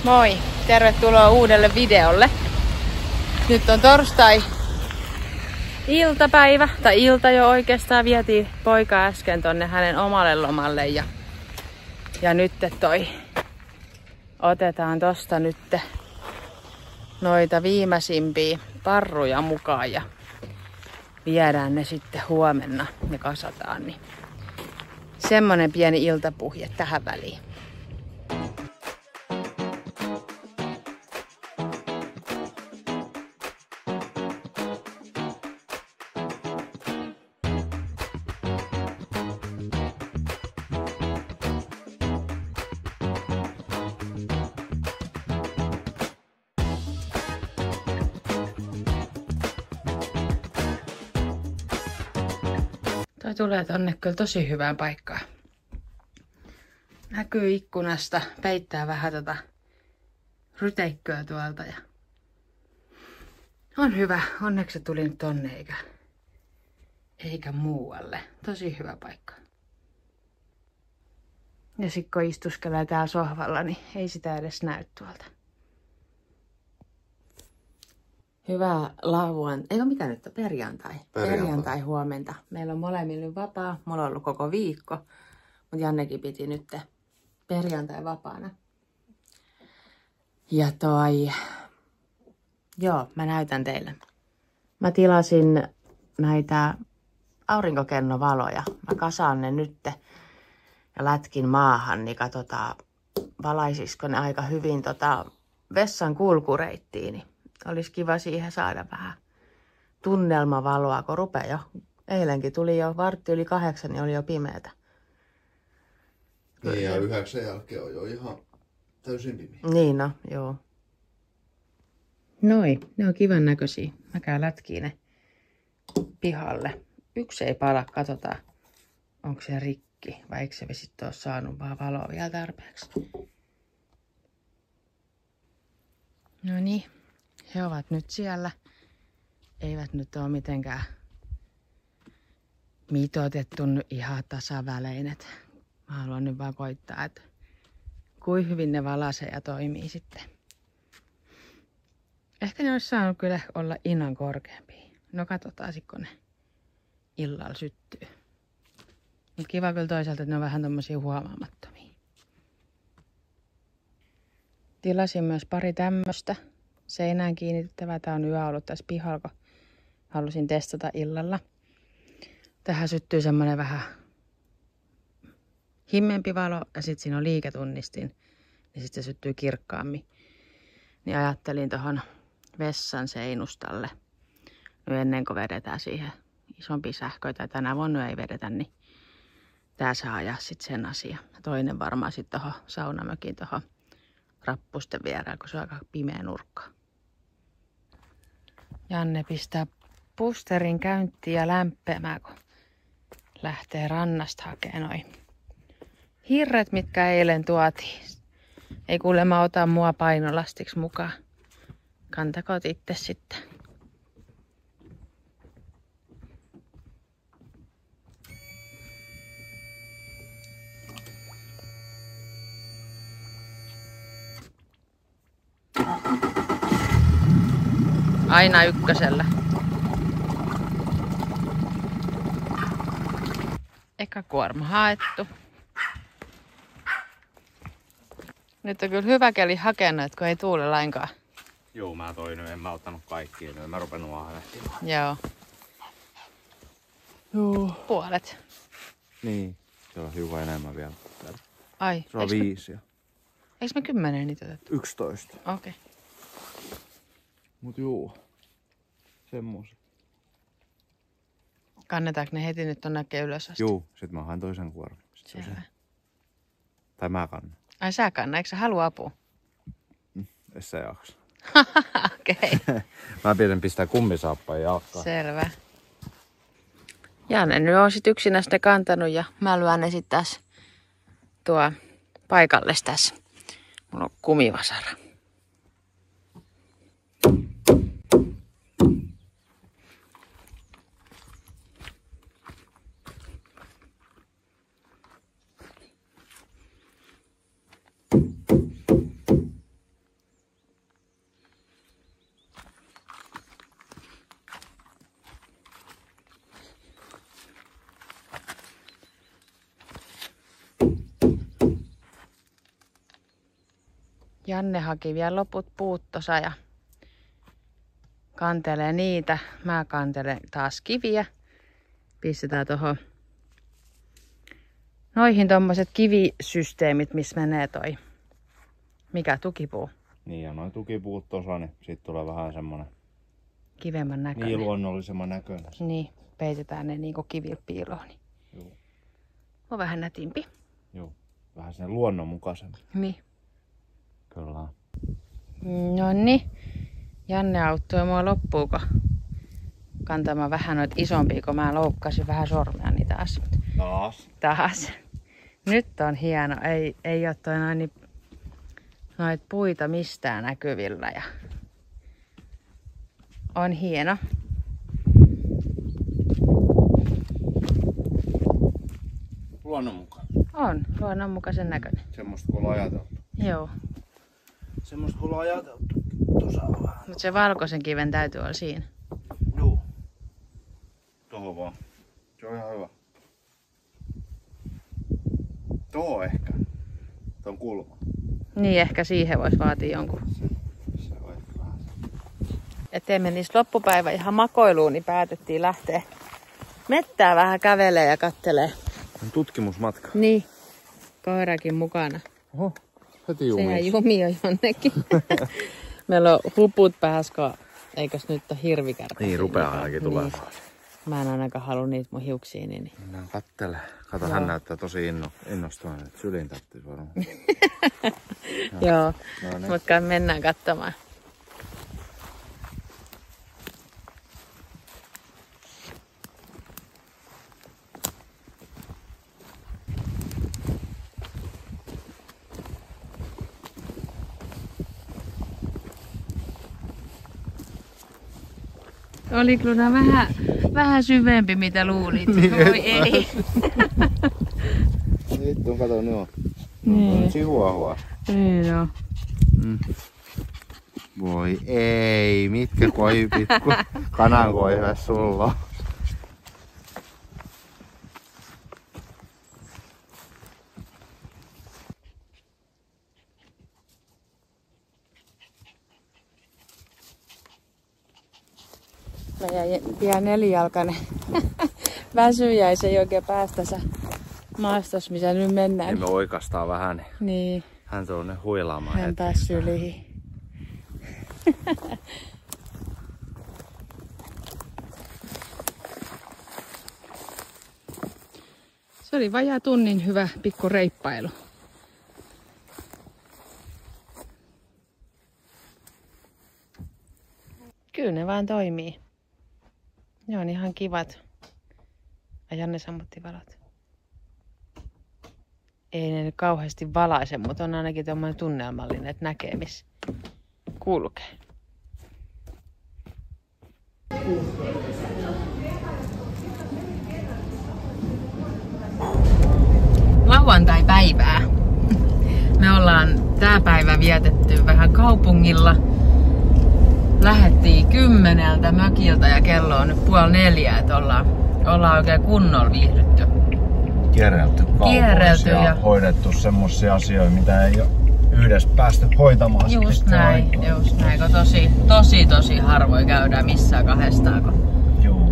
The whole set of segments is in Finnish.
Moi! Tervetuloa uudelle videolle. Nyt on torstai iltapäivä, tai ilta jo oikeastaan. Vietiin poika äsken tonne hänen omalle lomalle ja nyt otetaan tosta nyt noita viimeisimpiä parruja mukaan ja viedään ne sitten huomenna ja kasataan. Niin semmonen pieni iltapuhje tähän väliin. Toi tulee tonne kyllä tosi hyvään paikkaan. Näkyy ikkunasta, peittää vähän ryteikköä tuolta ja on hyvä. Onneksi se tuli nyt tonne eikä muualle. Tosi hyvä paikka. Ja sit kun istuskelee täällä sohvalla, niin ei sitä edes näy tuolta. Hyvää eikö mitä nyt? Perjantai huomenta. Meillä on molemmilla nyt vapaa. Mulla on ollut koko viikko. Mutta Jannekin piti nyt perjantai vapaana. Ja joo, mä näytän teille. Mä tilasin näitä aurinkokennovaloja. Mä kasaan ne nyt ja lätkin maahan, niin valaisisiko ne aika hyvin vessan kulkureittiin. Niin olisi kiva siihen saada vähän tunnelmavaloa, kun rupeaa jo. Eilenkin tuli jo 7:15, niin oli jo pimeätä. Niin ja 9 jälkeen on jo ihan täysin pimeä. Niin no, joo. Noi, ne on kivan näköisiä. Mä käyn lätkiin ne pihalle. Yksi ei pala, katsotaan onko se rikki vai eikö se sitten ole saanut vaan valoa vielä tarpeeksi. No niin. He ovat nyt siellä. Eivät nyt ole mitenkään mitoitettu ihan tasavälein. Mä haluan nyt vaan koittaa, että kuinka hyvin ne valaisee ja toimii sitten. Ehkä ne olisi saanut kyllä olla innan korkeampia. No katsotaan sit, kun ne illalla syttyy. Mutta kiva kyllä toisaalta, että ne on vähän tommosia huomaamattomia. Tilasin myös pari tämmöstä. Seinään kiinnitettävä. Tää on yö ollut tässä pihalla, kun halusin testata illalla. Tähän syttyy semmonen vähän himmeämpi valo ja sitten siinä on liiketunnistin. Ja sitten se syttyy kirkkaammin. Niin ajattelin tohon vessan seinustalle. Nyt ennen kuin vedetään siihen isompi sähkö, tai tänä vuonna ei vedetä, niin tää saa ajaa sitten sen asian. Toinen varmaan sitten tohon saunamökin tohon rappusten vierään, kun se on aika pimeä nurkka. Janne pistää pusterin käyntiä lämpemään, kun lähtee rannasta hakemaan noi hirret, mitkä eilen tuotiin. Ei kuulemma ota mua painolastiksi mukaan. Kantakoot itse sitten. Aina ykkösellä. Eka kuorma haettu. Nyt on kyllä hyvä keli hakenut, kun ei tuule lainkaan. Joo, mä toin nyt, en mä ottanut kaikkia. Mä rupen nuohahtimaan. Joo. Joo. Puolet. Niin, se on hiukan enemmän vielä. Ai. Se on 5. Eikö me 10 niitä otettu? 11. Okei. Okay. Mut juu. Semmoset. Kannetaanko ne heti nyt tonne ylös asti? Juu, sit mä haen toisen kuorman. Selvä. Tai mä kannan. Ai sä kannan, eikö sä halua apua? Et sä jaksa. Okei. Okay. Mä pidän pistää kummisaappaan jalkaan. Selvä. Janne nyt on sit yksinä sitten kantanut ja mä lyön ne sit taas tuo paikalles tässä. Mulla on kumivasara. Janne haki vielä loput puut tossa ja kantelee niitä. Mä kantelen taas kiviä. Pistetään tuohon noihin tommoset kivisysteemit, missä menee toi. Mikä tukipuu? Niin ja noin tukipuut tossa, niin siitä tulee vähän semmonen Kivemmän näköinen. niin luonnollisemman näköinen. Niin, peitetään ne niinku kivillä piiloon. Niin. Joo. On vähän nätimpi. Joo. Vähän sen luonnonmukaisempi. Niin. Kyllä. Nonni. Janne auttoi mua loppuuko kantamaan vähän noita isompia, kun mä loukkasin vähän sormeani taas. Taas. Nyt on hieno. Ei ole toi noit puita mistään näkyvillä. Ja on hieno. Luonnonmukainen. On. Luonnonmukaisen näköinen. Semmosta kun ollaan ajateltu. Joo. Semmosta kun ollaan ajateltu. Tuossa on vähän. Mutta se valkoisen kiven täytyy olla siinä. Joo. Toho vaan. Se on ihan hyvä. Toho ehkä. Tuon kulma. Niin, ehkä siihen voisi vaatia jonkun. Se on ehkä vähän. Ettei menisi loppupäivä ihan makoiluun, niin päätettiin lähteä mettää vähän kävelee ja kattelee. Tutkimusmatka. Niin, koirakin mukana. Oho, heti jumia. Sehän jumio jonnekin. Meillä on huput päässä, eikös nyt ole hirvikärpäsiä. Niin, rupeaa ainakin tulemaan. Niin. Mä en ainakaan halua niitä mun hiuksiin. Niin. Mennään kattele. Kato, hän näyttää tosi innostuneen, että sylin tarvitsisi varmaan. Joo, No niin. mutta mennään katsomaan. Oli kyllä vähän syvempi mitä luulit. Voi ei. Vittu, kato nyt. Niin. Chihuahua. Niin joo. Voi ei, mitkä koipit, kanankoive sulla on. Mä jäin pian nelijalkainen väsyjäis ei oikein päästänsä maastossa, missä nyt mennään. Niin me oikastaan vähän, Niin, hän tuonne huilaamaan. hän taas syliin. Se oli vajaa tunnin hyvä pikku reippailu. Kyllä ne vaan toimii. Ne on ihan kivat. Ja Janne sammutti valot. Ei ne nyt kauheasti valaise, mutta on ainakin tommoinen tunnelmallinen, että näkee missä kulkee. Lauantai-päivää. Me ollaan tää päivä vietetty vähän kaupungilla. Lähettiin 10 mökiltä ja kello on nyt 3:30, että ollaan oikein kunnolla viihdytty. Kierrelty kaupungissa ja hoidettu semmosia asioita, mitä ei ole yhdessä päästy hoitamaan. Just näin, kun tosi harvoin käydään missään kahdestaan, kun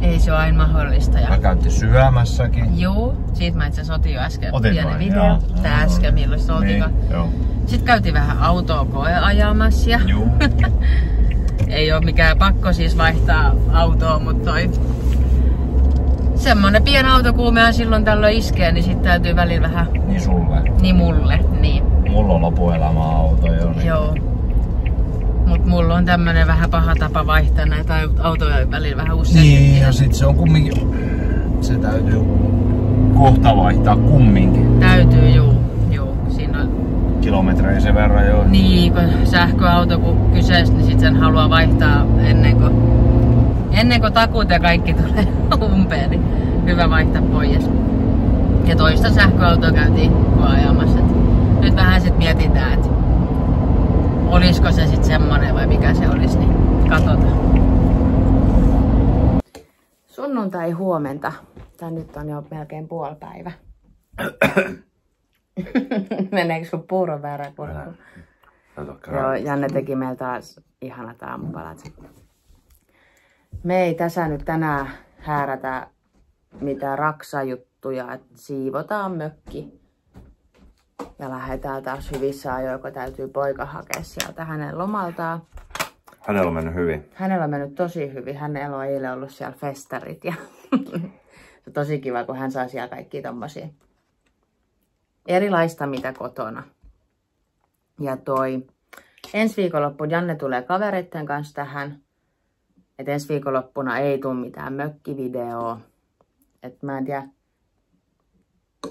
ei se ole aina mahdollista. Ja... Mä käytiin syömässäkin. Joo, siitä mä itse asiassa otin jo äsken pienen video. Jaa. Tää äsken, milloin se oltiin. Sitten käytiin vähän autoa koeajamassa. Ja... ei ole mikään pakko siis vaihtaa autoa, mutta semmonen pien autokuumehan silloin tällöin iskee, niin sit täytyy välillä vähän... Niin sulle. Niin mulle, niin. Mulla on lopuelämä auto jo. Niin... Joo. Mut mulla on tämmönen vähän paha tapa vaihtaa näitä autoja välillä vähän usein. Niin, ja sit se on kumminkin... Se täytyy kohta vaihtaa kumminkin. Täytyy, juu. Siinä on... Kilometrejä sen verran jo. Niin, kun sähköauto kun kyseessä, niin sit sen haluaa vaihtaa ennen kuin takut ja kaikki tulee umpeen, niin hyvä vaihtaa pois. Ja toista sähköautoa käytiin ajamassa. Nyt vähän sit mietitään, että olisiko se sit semmonen vai mikä se olisi, niin katsotaan. Sunnuntai huomenta. Tää nyt on jo melkein puolipäivä. Meneekö sun puuron väärä kurkku? Joo, Janne teki meillä taas ihanat aamupalat. Me ei tässä nyt tänään häärätä mitään raksajuttuja, että siivotaan mökki. Ja lähdetään taas hyvissä ajoin, kun täytyy poika hakea sieltä hänen lomaltaan. Hänellä on mennyt hyvin. Hänellä on mennyt tosi hyvin. Hänellä on eilen ollut siellä festarit. Ja se on tosi kiva, kun hän saa siellä kaikki tommosia erilaista mitä kotona. Ja ensi viikonloppuun Janne tulee kavereiden kanssa tähän. Et ensi viikonloppuna ei tule mitään mökkivideoa. Et mä en tiedä,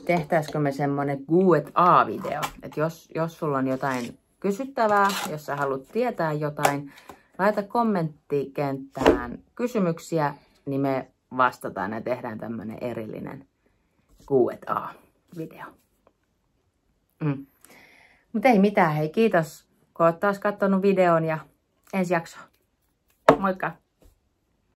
tehtäisikö me semmonen Q&A-video. Et jos sulla on jotain kysyttävää, jos sä haluat tietää jotain, laita kommenttikenttään kysymyksiä, niin me vastataan ja tehdään tämmönen erillinen Q&A-video. Mutta ei mitään, hei kiitos kun oot taas katsonut videon ja ensi jaksoa. Moikka!